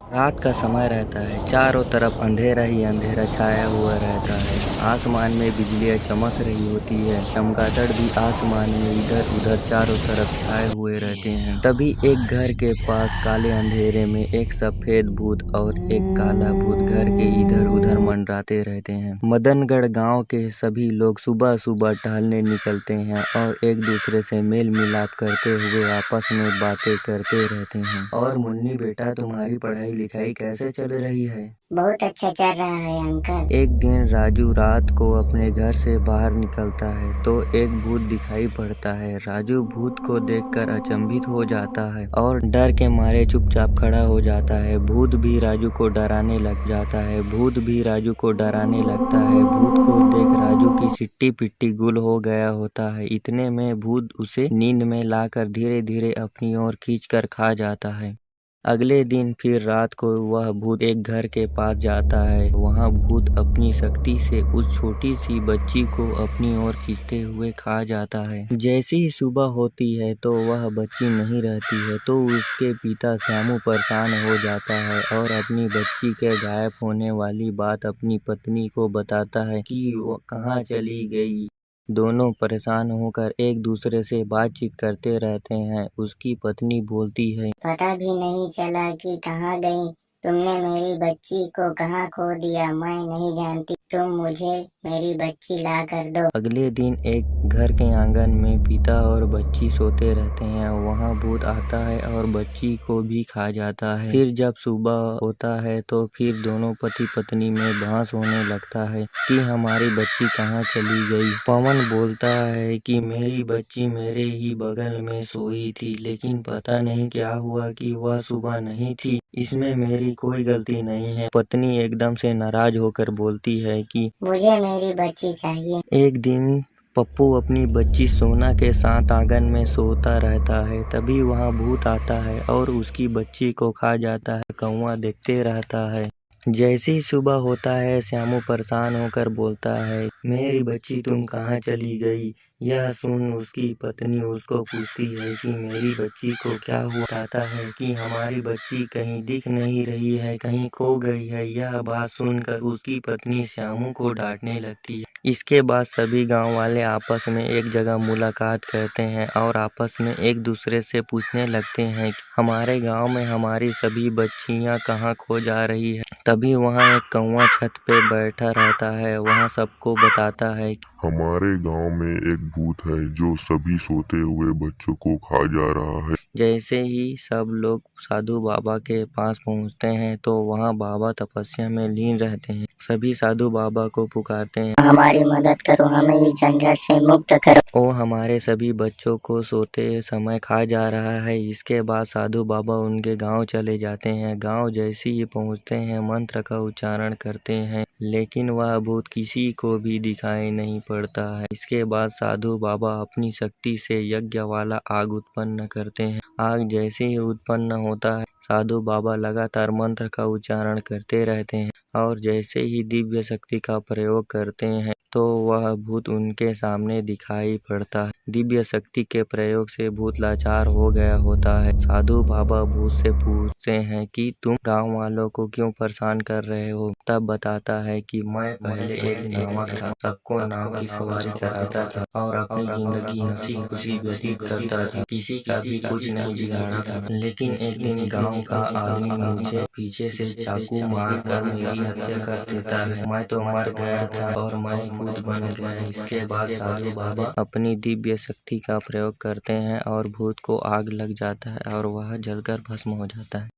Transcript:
रात का समय रहता है, चारों तरफ अंधेरा ही अंधेरा छाया हुआ रहता है। आसमान में बिजलियाँ चमक रही होती है, चमगादड़ भी आसमान में इधर उधर चारों तरफ छाए हुए रहते हैं। तभी एक घर के पास काले अंधेरे में एक सफेद भूत और एक काला भूत घर के इधर उधर मंडराते रहते हैं। मदनगढ़ गांव के सभी लोग सुबह सुबह टहलने निकलते हैं और एक दूसरे से मेल मिलाप करते हुए आपस में बातें करते रहते हैं। और मुन्नी बेटा, तुम्हारी पढ़ाई लिखाई कैसे चल रही है? बहुत अच्छा चल रहा है अंकल। एक दिन राजू रात को अपने घर से बाहर निकलता है तो एक भूत दिखाई पड़ता है। राजू भूत को देखकर अचंभित हो जाता है और डर के मारे चुपचाप खड़ा हो जाता है। भूत भी राजू को डराने लग जाता है। भूत भी राजू को डराने लगता है। भूत को देख राजू की सिट्टी पिट्टी गुल हो गया होता है। इतने में भूत उसे नींद में लाकर धीरे धीरे अपनी ओर खींचकर खा जाता है। अगले दिन फिर रात को वह भूत एक घर के पास जाता है। वहाँ भूत अपनी शक्ति से उस छोटी सी बच्ची को अपनी ओर खींचते हुए खा जाता है। जैसे ही सुबह होती है तो वह बच्ची नहीं रहती है तो उसके पिता श्यामू परेशान हो जाता है और अपनी बच्ची के गायब होने वाली बात अपनी पत्नी को बताता है कि वो कहाँ चली गई। दोनों परेशान होकर एक दूसरे से बातचीत करते रहते हैं। उसकी पत्नी बोलती है, पता भी नहीं चला कि कहाँ गई। तुमने मेरी बच्ची को कहाँ खो दिया, मैं नहीं जानती। तुम मुझे मेरी बच्ची ला कर दो। अगले दिन एक घर के आंगन में पिता और बच्ची सोते रहते हैं। वहाँ भूत आता है और बच्ची को भी खा जाता है। फिर जब सुबह होता है तो फिर दोनों पति पत्नी में बहस होने लगता है कि हमारी बच्ची कहाँ चली गई। पवन बोलता है कि मेरी बच्ची मेरे ही बगल में सोई थी, लेकिन पता नहीं क्या हुआ कि वह सुबह नहीं थी। इसमें मेरी कोई गलती नहीं है। पत्नी एकदम से नाराज होकर बोलती है कि मुझे मेरी बच्ची चाहिए। एक दिन पप्पू अपनी बच्ची सोना के साथ आंगन में सोता रहता है। तभी वहाँ भूत आता है और उसकी बच्ची को खा जाता है। कौवा देखते रहता है। जैसे ही सुबह होता है श्यामू परेशान होकर बोलता है, मेरी बच्ची तुम कहाँ चली गई? यह सुन उसकी पत्नी उसको पूछती है कि मेरी बच्ची को क्या हुआ। कहता है कि हमारी बच्ची कहीं दिख नहीं रही है, कहीं खो गई है। यह बात सुनकर उसकी पत्नी श्यामू को डांटने लगती है। इसके बाद सभी गांव वाले आपस में एक जगह मुलाकात करते हैं और आपस में एक दूसरे से पूछने लगते हैं कि हमारे गांव में हमारी सभी बच्चियां कहाँ खो जा रही है। तभी वहाँ एक कौवा छत पे बैठा रहता है। वहाँ सबको बताता है कि हमारे गांव में एक भूत है जो सभी सोते हुए बच्चों को खा जा रहा है। जैसे ही सब लोग साधु बाबा के पास पहुंचते हैं तो वहाँ बाबा तपस्या में लीन रहते हैं। सभी साधु बाबा को पुकारते हैं, हमारी मदद करो, हमें इस झंझट से मुक्त करो। वो हमारे सभी बच्चों को सोते समय खा जा रहा है। इसके बाद साधु बाबा उनके गांव चले जाते हैं। गांव जैसे ही पहुंचते हैं मंत्र का उच्चारण करते हैं, लेकिन वह भूत किसी को भी दिखाई नहीं पड़ता है। इसके बाद साधु बाबा अपनी शक्ति से यज्ञ वाला आग उत्पन्न करते हैं। आग जैसे ही उत्पन्न होता है साधु बाबा लगातार मंत्र का उच्चारण करते रहते हैं और जैसे ही दिव्य शक्ति का प्रयोग करते हैं तो वह भूत उनके सामने दिखाई पड़ता है। दिव्य शक्ति के प्रयोग से भूत लाचार हो गया होता है। साधु बाबा भूत से पूछते हैं कि तुम गांव वालों को क्यों परेशान कर रहे हो। तब बताता है कि मैं पहले एक नावक था, सबको नाव की सवारी कराता था और अपनी जिंदगी हंसी खुशी व्यतीत करता था। किसी का भी कुछ नहीं बिगाड़ा था। लेकिन एक दिन गांव का आदमी मुझे पीछे से चाकू मार कर मेरी हत्या कर देता है। मैं तो मर गया था और मैं भूत बन गया। इसके बाद साधु बाबा अपनी दिव्य शक्ति का प्रयोग करते हैं और भूत को आग लग जाता है और वह जलकर भस्म हो जाता है।